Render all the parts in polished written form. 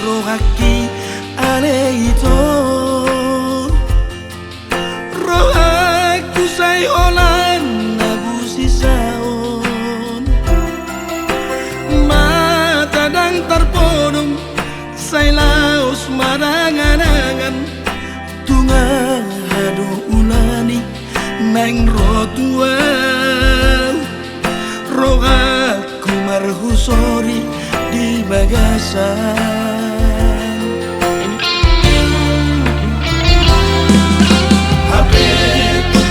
rohaki ane ito rohaku say olan nabusi saon matadang tarpodong say laos marangan-angan tunga hadu ulani nang rotua rohaku marhusori di bagasan hapetu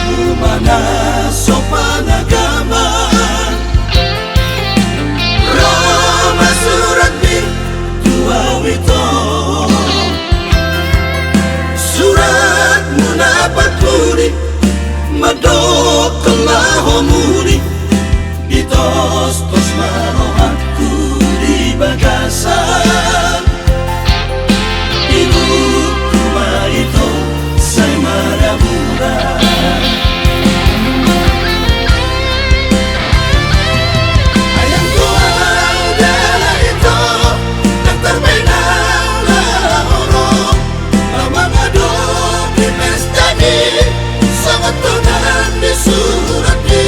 mana sopan agama Roma surat bir tua wito surat munapat puri madok kelahomuri ditos-tos marohatku di bagasan ibu kuma itu say marabura ayang tua udara itu tak terbenam lah orang lama ngaduk di pesta ni sangat tenang di surat ni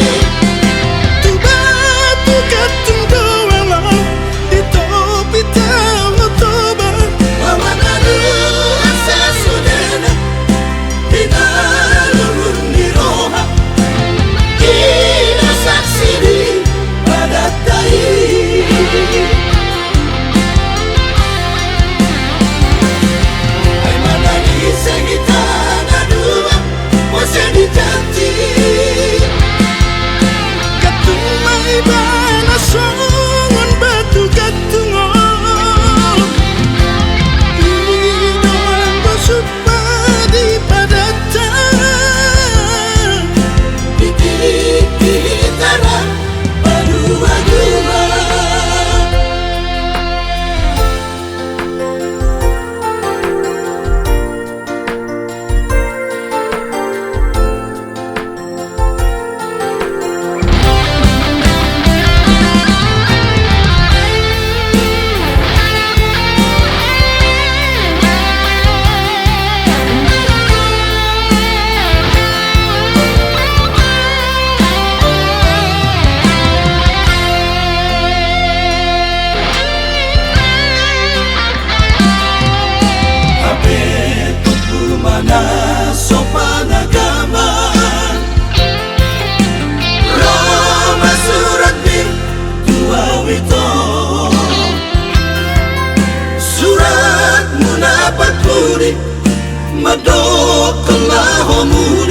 sopan agama Roma surat bir tua wito surat munapat puri madok kelahomuri